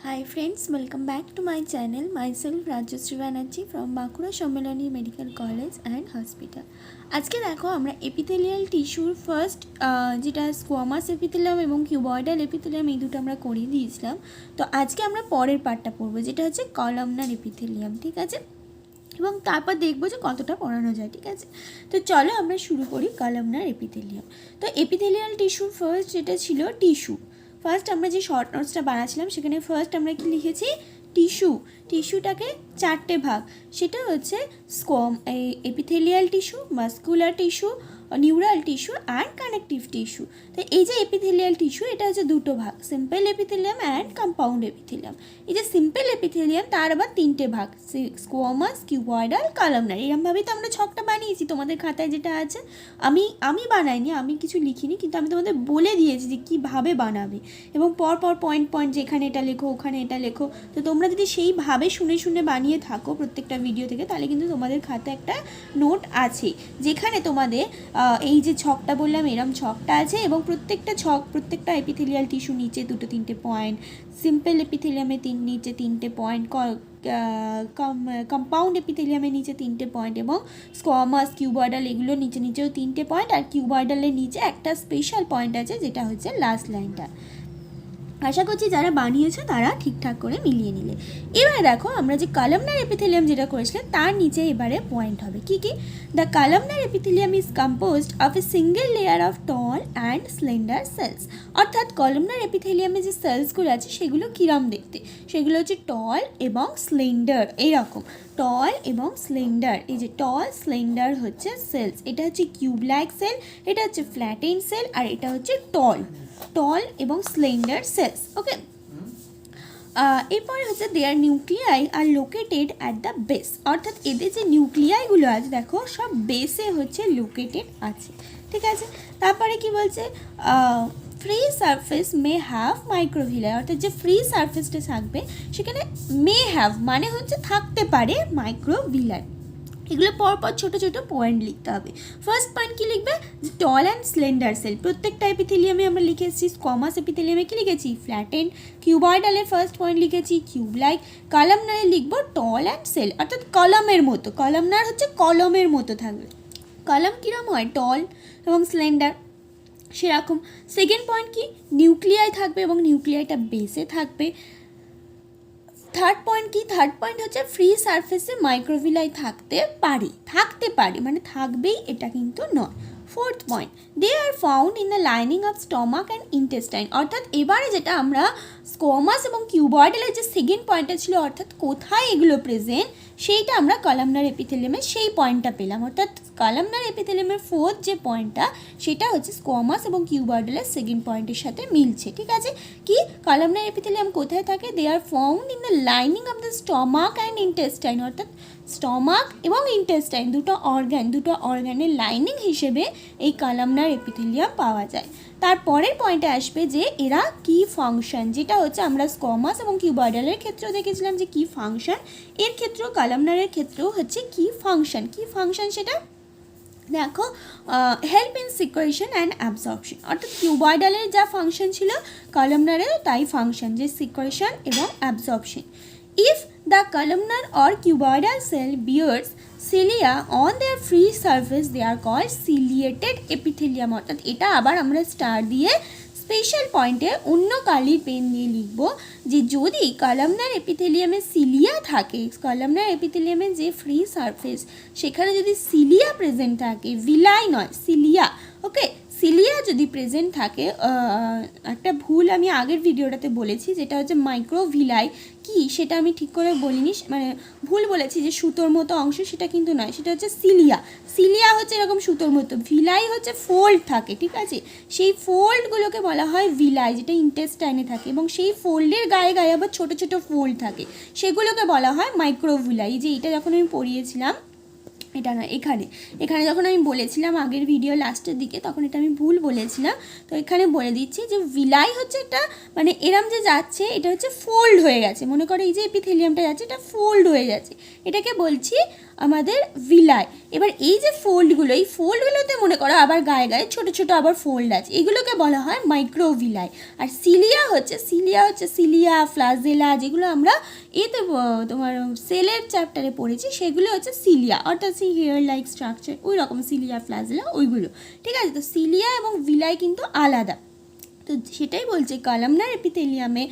Hi friends, welcome back to my channel. Myself Rajyasree Banerjee from Bankura Sammelani Medical College and Hospital. আজকে দেখো আমরা epithelial টিস্যুর first যেটা squamous epithelium এবং cuboidal epithelium এই দুটো আমরা করে দিয়েছিলাম। তো আজকে আমরা পরের পার্টটা পড়বো যেটা হচ্ছে কলামনার এপিথেলিয়াম, ঠিক আছে, এবং তারপর দেখবো যে কতটা পড়ানো যায়, ঠিক আছে। তো চলো আমরা শুরু করি কলামনার এপিথেলিয়াম। তো এপিথেলিয়াল টিস্যুর ফার্স্ট যেটা ছিল টিস্যু। ফার্স্ট আমরা যে শর্ট নোটসটা বানাচ্ছিলাম সেখানে ফার্স্ট আমরা কি লিখেছি, টিস্যু। টিস্যুটাকে চারটে ভাগ, সেটা হচ্ছে epithelial tissue, muscular tissue, neural tissue and connective tissue. তো এই যে এপিথেলিয়াল টিস্যু এটা হচ্ছে দুটো ভাগ, simple epithelium and compound epithelium. এই যে সিম্পল এপিথেলিয়াম তার আবার তিনটে ভাগ, স্কোয়ামাস, কিউবয়েডাল, কলামনার। এরকমভাবেই তো আমরা ছকটা বানিয়েছি, তোমাদের খাতায় যেটা আছে। আমি বানাইনি, আমি কিছু লিখিনি, কিন্তু আমি তোমাদের বলে দিয়েছি যে কীভাবে বানাবে এবং পরপর পয়েন্ট যেখানে এটা লেখো ওখানে এটা লেখো। তো তোমরা যদি সেইভাবে শুনে শুনে বানিয়ে থাকো প্রত্যেকটা ভিডিও থেকে, তাহলে কিন্তু তোমাদের খাতায় একটা নোট আছে যেখানে তোমাদের এই যে ছকটা বললাম এরম ছকটা আছে এবং প্রত্যেকটা ছক, প্রত্যেকটা এপিথেলিয়াল টিস্যু নিচে দুটো তিনটে পয়েন্ট, সিম্পল এপিথেলিয়ামে নিচে তিনটে পয়েন্ট, কম্পাউন্ড এপিথেলিয়ামে নিচে তিনটে পয়েন্ট এবং স্কোয়ামাস, কিউবয়েডাল এগুলো নিচেও তিনটে পয়েন্ট, আর কিউবয়েডালের নিচে একটা স্পেশাল পয়েন্ট আছে যেটা হচ্ছে লাস্ট লাইনটা। আশা করছি যারা বানিয়েছো তারা ঠিকঠাক করে মিলিয়ে নিলে। এবারে দেখো আমরা যে কলামনার এপিথেলিয়াম যেটা করেছিলাম তার নিচে এবারে পয়েন্ট হবে কি কি। The columnar epithelium is composed of a single layer of tall and slender cells. অর্থাৎ কলামনার এপিথেলিয়ামে যে সেলসগুলো আছে সেগুলো কিরম দেখতে, সেগুলো হচ্ছে টল এবং স্লেন্ডার, এইরকম টল এবং স্লেন্ডার। এই যে টল স্লেন্ডার হচ্ছে সেলস, এটা হচ্ছে কিউব লাইক সেল, এটা হচ্ছে ফ্ল্যাটেন সেল, আর এটা হচ্ছে টল এবং স্লেন্ডার সেলস। ওকে, এরপরে হচ্ছে their nuclei are located at the base. অর্থাৎ এদের যে নিউক্লিয়াইগুলো আছে দেখো সব বেসে হচ্ছে লোকেটেড আছে, ঠিক আছে। তারপরে কি বলছে, free surface may have microvilli. অর্থাৎ যে ফ্রি সারফেসটা থাকবে সেখানে মে হ্যাভ মানে হচ্ছে থাকতে পারে মাইক্রোভিলাই। এগুলো পরপর ছোটো ছোটো পয়েন্ট লিখতে হবে। ফার্স্ট পয়েন্ট কী লিখবে, টল অ্যান্ড স্লেন্ডার সেল। প্রত্যেকটা এপিথেলিয়ামে আমরা লিখেছি, স্কোয়ামাস এপিথেলিয়ামে কী লিখেছি, ফ্ল্যাটেন। কিউবয়েডালে ফার্স্ট পয়েন্ট লিখেছি কিউব লাইক। কলামনারে লিখবো টল অ্যান্ড সেল, অর্থাৎ কলমের মতো। কলামনার হচ্ছে কলমের মতো থাকবে। কলম কীরকম হয়, টল এবং স্লেন্ডার, সেরকম। সেকেন্ড পয়েন্ট কি, নিউক্লিয়াই থাকবে এবং নিউক্লিয়াইটা বেসে থাকবে। থার্ড পয়েন্ট কি, থার্ড পয়েন্ট হচ্ছে ফ্রি সারফেসে মাইক্রোভিলাই থাকতে পারে মানে থাকবেই এটা কিন্তু নয়। Fourth point, they are found in the lining of stomach and intestine. অর্থাৎ এবারে যেটা আমরা স্কোয়ামাস এবং কিউবয়েডালের যে সেকেন্ড পয়েন্টটা ছিল, অর্থাৎ কোথায় এগুলো প্রেজেন্ট, সেইটা আমরা কলামনার এপিথেলিয়ামে সেই পয়েন্টটা পেলাম। অর্থাৎ কলামনার এপিথেলিয়ামের ফোর্থ যে পয়েন্টটা সেটা হচ্ছে স্কোয়ামাস এবং কিউবয়েডালের সেকেন্ড পয়েন্টের সাথে মিলছে, ঠিক আছে। কি, কলামনার এপিথেলিয়াম কোথায় থাকে, they are found in the lining of the stomach and intestine. অর্থাৎ স্টমাক এবং ইন্টেস্টাইন দুটো অর্গানের লাইনিং হিসেবে এই কলামনার এপিথেলিয়াম পাওয়া যায়। তারপরের পয়েন্টে আসবে যে এরা কি ফাংশন, যেটা হচ্ছে আমরা স্কোয়ামাস এবং কিউবয়েডালের ক্ষেত্রেও দেখেছিলাম যে কি ফাংশন, এর ক্ষেত্রেও কলামনারের ক্ষেত্রেও হচ্ছে কি ফাংশন সেটা দেখো, help in secretion and absorption. অর্থাৎ কিউবয়েডালের যা ফাংশন ছিল কলামনারেও তাই ফাংশন, যে সিক্রেশন এবং absorption. If the columnar or cuboidal cell bears cilia on their free surface they are called ciliated epithelium. অর্থাৎ এটা আবার আমরা স্টার দিয়ে স্পেশাল পয়েন্টে অন্য কালির পেন দিয়ে লিখব যে যদি কলামনার এপিথেলিয়ামে সিলিয়া থাকে, কলামনার এপিথেলিয়ামে যে ফ্রি সারফেস সেখানে যদি সিলিয়া প্রেজেন্ট থাকে, ভিলাই নয় সিলিয়া, ওকে, সিলিয়া যদি প্রেজেন্ট থাকে, একটা ভুল আমি আগের ভিডিওটাতে বলেছি যেটা হচ্ছে মাইক্রোভিলাই কি সেটা আমি ঠিক করে বলিনি, মানে ভুল বলেছি যে সুতোর মতো অংশ, সেটা কিন্তু নয়, সেটা হচ্ছে সিলিয়া হচ্ছে এরকম সুতোর মতো, ভিলাই হচ্ছে ফোল্ড থাকে, ঠিক আছে। সেই ফোল্ডগুলোকে বলা হয় ভিলাই, যেটা ইন্টেস্টাইনে থাকে, এবং সেই ফোল্ডের গায়ে আবার ছোট ছোট ফোল্ড থাকে, সেগুলোকে বলা হয় মাইক্রোভিলাই। যে এটা যখন আমি পড়িয়েছিলাম এটা না, এখানে এখানে যখন আমি বলেছিলাম আগের ভিডিও লাস্টের দিকে, তখন এটা আমি ভুল বলেছিলাম। তো এখানে বলে দিচ্ছি যে ভিলাই হচ্ছে একটা মানে এরম যে যাচ্ছে, এটা হচ্ছে ফোল্ড হয়ে গেছে, মনে করো এই যে এপিথেলিয়ামটা যাচ্ছে এটা ফোল্ড হয়ে যাচ্ছে, এটাকে বলছি আমাদের ভিলাই। এবার এই যে ফোল্ডগুলো, এই ফোল্ডগুলোতে মনে করো আবার গায়ে গায়ে ছোটো ছোটো আবার ফোল্ড আছে, এগুলোকে বলা হয় মাইক্রোভিলাই। আর সিলিয়া হচ্ছে সিলিয়া ফ্লাজেলা, যেগুলো আমরা এতে তোমার সেলের চ্যাপ্টারে পড়েছি, সেগুলো হচ্ছে সিলিয়া, অর্থাৎ সেই হেয়ার লাইক স্ট্রাকচার, ওই রকম সিলিয়া ফ্লাজেলা ওইগুলো। ঠিক আছে, তো সিলিয়া এবং ভিলাই কিন্তু আলাদা। তো সেটাই বলছে কলামনার এপিথেলিয়ামে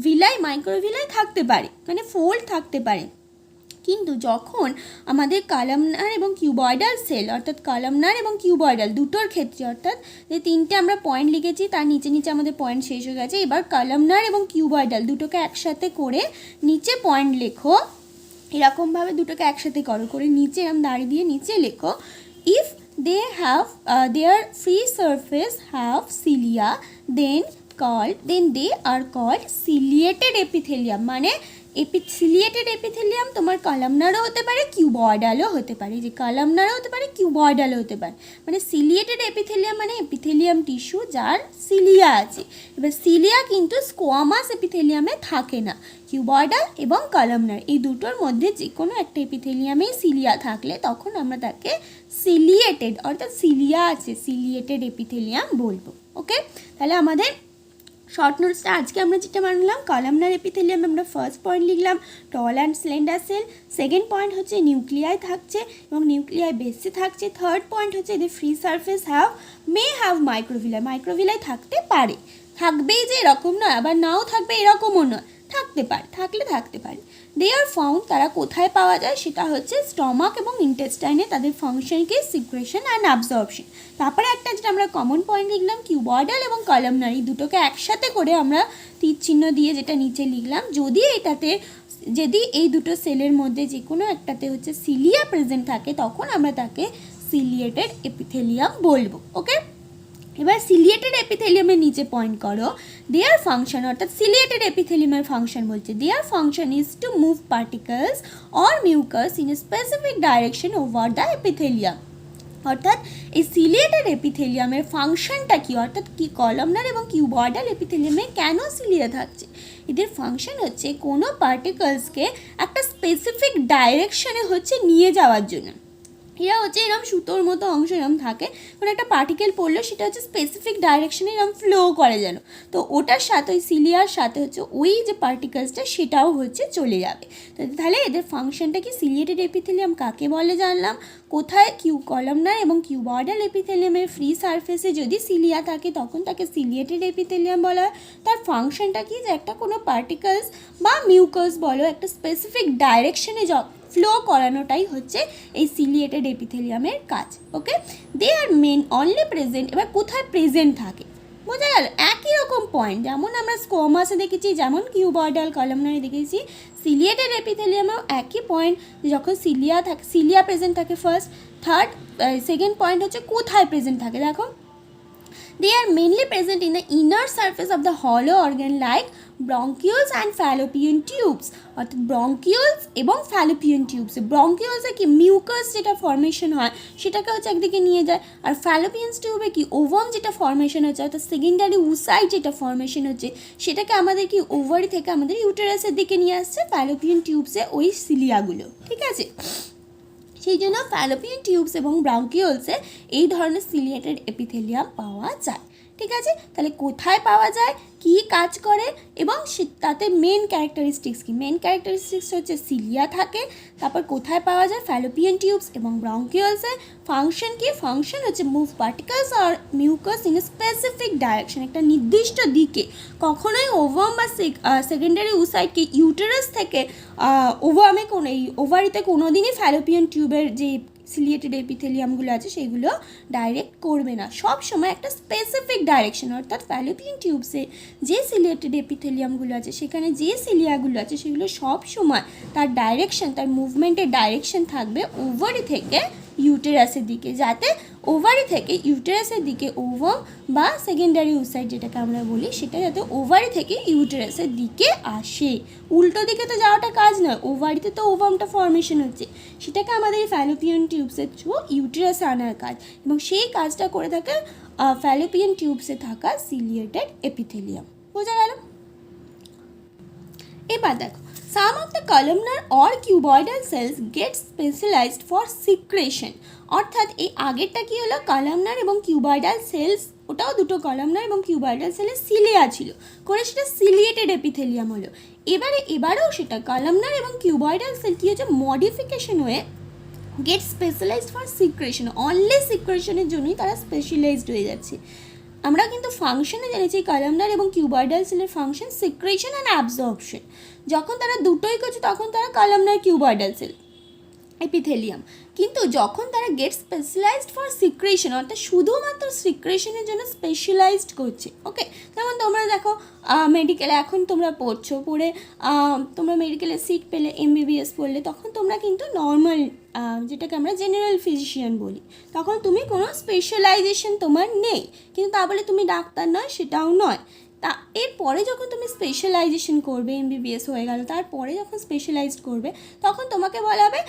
ভিলাই, মাইক্রোভিলাই থাকতে পারে, মানে ফোল্ড থাকতে পারে। কিন্তু যখন আমাদের কলামনার এবং কিউবয়েডাল সেল, অর্থাৎ কলামনার এবং কিউবয়েডাল দুটোর ক্ষেত্রে, অর্থাৎ যে তিনটে আমরা পয়েন্ট লিখেছি তার নিচে নিচে আমাদের পয়েন্ট শেষ হয়ে গেছে, এবার কলামনার এবং কিউবয়েডাল দুটোকে একসাথে করে নিচে পয়েন্ট লেখো, এরকমভাবে দুটোকে একসাথে করে নিচে এরকম দাঁড়িয়ে দিয়ে নিচে লেখো, if they have their free surface have cilia then they are called ciliated epithelium. মানে সিলিয়েটেড এপিথেলিয়াম তোমার কলামনারও হতে পারে, কিউবয়েডালও হতে পারে, যে কলামনারও হতে পারে, কিউবয়েডালও হতে পারে। মানে সিলিয়েটেড এপিথেলিয়াম মানে এপিথেলিয়াম টিস্যু যার সিলিয়া আছে। এবার সিলিয়া কিন্তু স্কোয়ামাস এপিথেলিয়ামে থাকে না। কিউবয়েডাল এবং কলামনার এই দুটোর মধ্যে যে কোনো একটা এপিথেলিয়ামেই সিলিয়া থাকলে তখন আমরা তাকে সিলিয়েটেড, অর্থাৎ সিলিয়া আছে সিলিয়েটেড এপিথেলিয়াম বলবো। ওকে, তাহলে আমাদের শর্ট নোটসটা আজকে আমরা যেটা বানালাম, কলামনার এপিথেলিয়াম আমরা ফার্স্ট পয়েন্ট লিখলাম tall and slender cell, second point হচ্ছে নিউক্লিয়াই থাকছে এবং নিউক্লিয়াই বেসে থাকছে, থার্ড পয়েন্ট হচ্ছে এদের free surface may have microvilli থাকতে পারে, থাকবেই যে এরকম নয়, আবার নাও থাকবে এরকমও নয়, থাকতে পারে, থাকতে পারে। দে আর ফাউন্ড, তারা কোথায় পাওয়া যায়, সেটা হচ্ছে স্টমাক এবং ইন্টেস্টাইনে, তাদের ফাংশনকে সিক্রেশন অ্যান্ড অ্যাবজর্পশন। তারপরে একটা যেটা আমরা কমন পয়েন্ট লিখলাম কিউবয়েডাল এবং কলামনার, এই দুটোকে একসাথে করে আমরা তীর চিহ্ন দিয়ে যেটা নিচে লিখলাম, যদি এই দুটো সেলের মধ্যে যে কোনো একটাতে হচ্ছে সিলিয়া প্রেজেন্ট থাকে তখন আমরা তাকে সিলিয়েটেড এপিথেলিয়াম বলবো। ওকে, এবার সিলিয়েটেড এপিথেলিয়ামের নিচে পয়েন্ট করো, দেয়ার ফাংশন, অর্থাৎ সিলিয়েটেড এপিথেলিয়ামের ফাংশন বলছে their function is to move particles or mucus in a specific direction over the epithelium. অর্থাৎ এই সিলিয়েটেড এপিথেলিয়ামের ফাংশনটা কি, অর্থাৎ কি কলামনার এবং কিউবয়েডাল এপিথেলিয়ামে কেন সিলিয়া থাকছে, এদের ফাংশন হচ্ছে কোনো পার্টিকলসকে একটা স্পেসিফিক ডাইরেকশনে হচ্ছে নিয়ে যাওয়ার জন্য। এরা হচ্ছে এরকম সুতোর মতো অংশ এরকম থাকে, মানে একটা পার্টিকেল পড়লো সেটা হচ্ছে স্পেসিফিক ডাইরেকশনে এরকম ফ্লো করে যেন, তো ওটার সাথে ওই সিলিয়ার সাথে হচ্ছে ওই যে পার্টিকেলসটা সেটাও হচ্ছে চলে যাবে। তো তাহলে এদের ফাংশনটা কি, সিলিয়েটেড এপিথেলিয়াম কাকে বলে জানলাম, কোথায় কলামনার এবং কিউবয়েডাল এপিথেলিয়ামের ফ্রি সারফেসে যদি সিলিয়া থাকে তখন তাকে সিলিয়েটেড এপিথেলিয়াম বলা হয়। তার ফাংশনটা কি, যে একটা কোনো পার্টিকেলস বা মিউকাস বলো একটা স্পেসিফিক ডাইরেকশনে ফ্লো করানোটাই হচ্ছে এই সিলিয়েটেড এপিথেলিয়ামের কাজ। ওকে, দে আর অনলি প্রেজেন্ট, এবার কোথায় প্রেজেন্ট থাকে বোঝা গেল, একই রকম পয়েন্ট যেমন আমরা স্কোমাসে দেখেছি, যেমন কিউবয়েডাল কলামনারে দেখেছি, সিলিয়েটেড এপিথেলিয়ামেও একই পয়েন্ট, যখন সিলিয়া প্রেজেন্ট থাকে ফার্স্ট, সেকেন্ড পয়েন্ট হচ্ছে কোথায় প্রেজেন্ট থাকে। দেখো, they are mainly present in the inner surface of the hollow organ like bronchioles and fallopian tubes, অর্থাৎ ব্রঙ্কিওলস এবং ফ্যালোপিয়ান টিউবস। ব্রঙ্কিওলসে কি মিউকাস যেটা ফর্মেশন হয় সেটাকে হচ্ছে একদিকে নিয়ে যায়, আর ফ্যালোপিয়ান টিউবে কি ওভাম যেটা ফর্মেশন হচ্ছে, অর্থাৎ সেকেন্ডারি উসাইড যেটা ফর্মেশন হচ্ছে সেটাকে আমাদের কি ওভারি থেকে আমাদের ইউটেরাসের দিকে নিয়ে আসছে ফ্যালোপিয়ান টিউবসে ওই সিলিয়াগুলো। ঠিক আছে, সেই জন্য ফ্যালোপিয়ান টিউবস এবং ব্রঙ্কিওলসে এই ধরনের সিলিয়েটেড এপিথেলিয়াম পাওয়া যায়। ঠিক আছে, তাহলে কোথায় পাওয়া যায়, কী কাজ করে এবং তাতে মেন ক্যারেক্টারিস্টিক্স কি, মেন ক্যারেক্টারিস্টিক্স হচ্ছে সিলিয়া থাকে, তারপর কোথায় পাওয়া যায় ফ্যালোপিয়ান টিউবস এবং ব্রঙ্কিওলসে, ফাংশন কি, ফাংশন হচ্ছে move particles or mucus in a specific direction, একটা নির্দিষ্ট দিকে, কখনোই ওভাম বা সেকেন্ডারি উসাইডকে ইউটেরাস থেকে ওভামে এই ওভারিতে কোনো দিনই ফ্যালোপিয়ান টিউবের যে সিলিয়েটেড এপিথেলিয়ামগুলো আছে সেগুলো ডাইরেক্ট করবে না, সব সময় একটা স্পেসিফিক ডাইরেকশন, অর্থাৎ ফ্যালোপিয়ান টিউবসে যে সিলিয়েটেড এপিথেলিয়ামগুলো আছে সেখানে যে সিলিয়াগুলো আছে সেগুলো সব সময় তার ডাইরেকশন, তার মুভমেন্টের ডাইরেকশন থাকবে ওভারি থেকে ইউটেরাসের দিকে, যাতে ওভারি থেকে ইউটেরাসের দিকে ওভাম বা সেকেন্ডারি ওসাইট যেটাকে আমরা বলি, সেটা যাতে ওভারি থেকে ইউটেরাসের দিকে আসে। উল্টো দিকে তো যাওয়াটা কাজ নয়, ওভারিতে তো ওভামটা ফর্মেশন হচ্ছে, সেটাকে আমাদের এই ফ্যালোপিয়ান টিউবসের থ্রু ইউটেরাসে আনার কাজ, এবং সেই কাজটা করে থাকে ফ্যালোপিয়ান টিউবসে থাকা সিলিয়েটেড এপিথেলিয়াম। বোঝা গেল? এবার দেখো, some of the columnar or cuboidal cells get specialized for secretion, অর্থাৎ এই আগেরটা কি হলো, কলামনার এবং কিউবয়েডাল সেলস, ওটাও দুটো কলামনার এবং কিউবয়েডাল সেলের সিলিয়া ছিল, করে সেটা সিলিয়েটেড এপিথেলিয়াম হলো। এবারেও সেটা কলামনার এবং কিউবয়েডাল সেল কি হচ্ছে, মডিফিকেশন হয়ে get specialised for secretion, only সিক্রেশনের জন্যই তারা স্পেশালাইজড হয়ে যাচ্ছে। আমরা কিন্তু ফাংশনে জেনেছি কলামনার এবং কিউবয়েডাল সেলের ফাংশন সিক্রেশন অ্যান্ড অ্যাবজর্পশন। যখন তারা দুটোই করছে তখন তারা কলামনার কিউবয়েডাল সেল এপিথেলিয়াম, কিন্তু যখন তারা গেট স্পেশালাইজড ফর সিক্রেশন, অর্থাৎ শুধুমাত্র সিক্রেশনের জন্য স্পেশালাইজড করছে। ওকে, যেমন তোমরা দেখো মেডিকেলে এখন তোমরা পড়ছো, পড়ে তোমরা মেডিকেলে সিট পেলে, এমবিবিএস পড়লে, তখন তোমরা কিন্তু নর্মাল যেটাকে আমরা জেনারেল ফিজিশিয়ান বলি, তখন তুমি কোনো স্পেশালাইজেশন তোমার নেই, কিন্তু তা বলে তুমি ডাক্তার নয় সেটাও নয়। তা এরপরে যখন তুমি স্পেশালাইজেশন করবে, এমবিবিএস হয়ে গেল, তারপরে যখন স্পেশালাইজড করবে তখন তোমাকে বলা হবে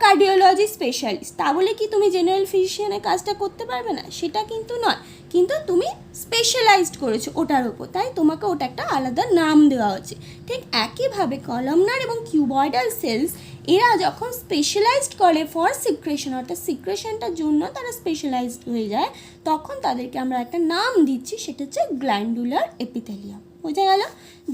কার্ডিওলজি স্পেশালিস্ট। তা বলে কি তুমি জেনারেল ফিজিশিয়ানের কাজটা করতে পারবে না? সেটা কিন্তু নয়, কিন্তু তুমি স্পেশালাইজড করেছো ওটার ওপর, তাই তোমাকে ওটা একটা আলাদা নাম দেওয়া হচ্ছে। ঠিক একইভাবে কলামনার এবং কিউবয়েডাল সেলস এরা যখন স্পেশালাইজড করে ফর সিক্রেশন, অর্থাৎ সিক্রেশনটার জন্য তারা স্পেশালাইজড হয়ে যায়, তখন তাদেরকে আমরা একটা নাম দিচ্ছি, সেটা হচ্ছে গ্ল্যান্ডুলার এপিথেলিয়াম। বোঝা গেল?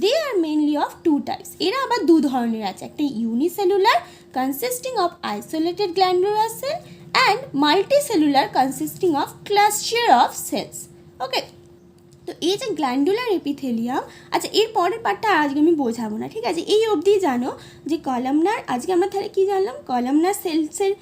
They are mainly of two types, এরা আবার দু ধরনের আছে, একটা unicellular consisting of isolated glandular cell and multicellular consisting of cluster of cells. Okay, তো এই যে গ্ল্যান্ডুলার এপিথেলিয়াম, আচ্ছা এর পরের পার্টটা আজকে আমি বোঝাবো না, ঠিক আছে? এই অবধি জানো যে কলামনার, আজকে আমরা তাহলে কী জানলাম, কলামনার সেলসের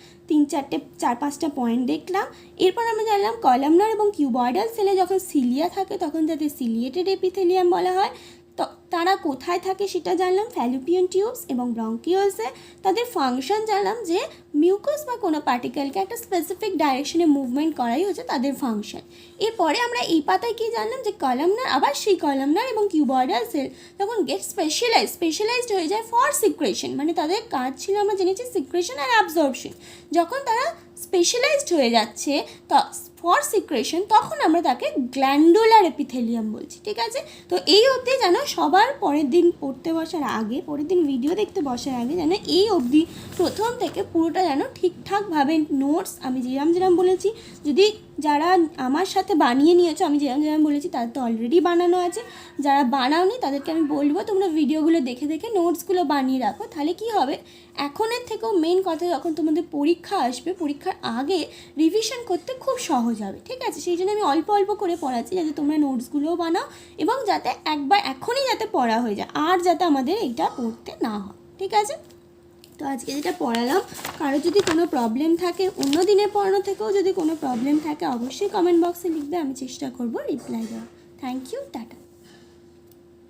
4-5টা পয়েন্ট দেখলাম। এরপর আমরা জানলাম কলামনার এবং কিউবয়েডাল সেলে যখন সিলিয়া থাকে তখন যাদের সিলিয়েটেড এপিথেলিয়াম বলা হয়। তো তারা কোথায় থাকে সেটা জানলাম, ফ্যালোপিয়ান টিউবস এবং ব্রঙ্কিওলসে। তাদের ফাংশন জানলাম যে মিউকাস বা কোনো পার্টিকেলকে একটা স্পেসিফিক ডাইরেকশনে মুভমেন্ট করাই হচ্ছে তাদের ফাংশন। এরপরে আমরা এই পাতায় কি জানলাম, যে কলামনার, আবার সেই কলামনার এবং কিউবয়েডাল সেল যখন গেট স্পেশালাইজড হয়ে যায় ফর সিক্রেশন, মানে তাদের কাজ ছিল আমরা জেনেছি সিক্রেশন আর অ্যাবজর্পশন। যখন তারা স্পেশালাইজড হয়ে যাচ্ছে ফর সিক্রেশন, তখন আমরা তাকে গ্ল্যান্ডুলার এপিথেলিয়াম বলছি, ঠিক আছে? তো এই অবধি যেন সবার পরের দিন পড়তে বসার আগে, পরের দিন ভিডিও দেখতে বসার আগে যেন এই অবধি প্রথম থেকে পুরোটা যেন ঠিকঠাকভাবে নোটস আমি যেরম বলেছি, যদি যারা আমার সাথে বানিয়ে নিয়েছো, আমি যেরম বলেছি তাদের তো অলরেডি বানানো আছে, যারা বানাওনি তাদেরকে আমি বলবো তোমরা ভিডিওগুলো দেখে দেখে নোটসগুলো বানিয়ে রাখো। তাহলে কি হবে, এখনের থেকেও মেন কথা, যখন তোমাদের পরীক্ষা আসবে, পরীক্ষার আগে রিভিশন করতে খুব সহজ হবে, ঠিক আছে? সেই জন্য আমি অল্প অল্প করে পড়াচ্ছি, যাতে তোমরা নোটসগুলোও বানাও এবং যাতে একবার এখনই যাতে পড়া হয়ে যায়, আর যাতে আমাদের এইটা পড়তে না হয়, ঠিক আছে? তো আজকে যেটা পড়ালাম, কারো যদি কোনো প্রবলেম থাকে, অন্য দিনের পড়ানো থেকেও যদি কোনো প্রবলেম থাকে, অবশ্যই কমেন্ট বক্সে লিখবে, আমি চেষ্টা করব রিপ্লাই দেওয়ার। Thank you, tata.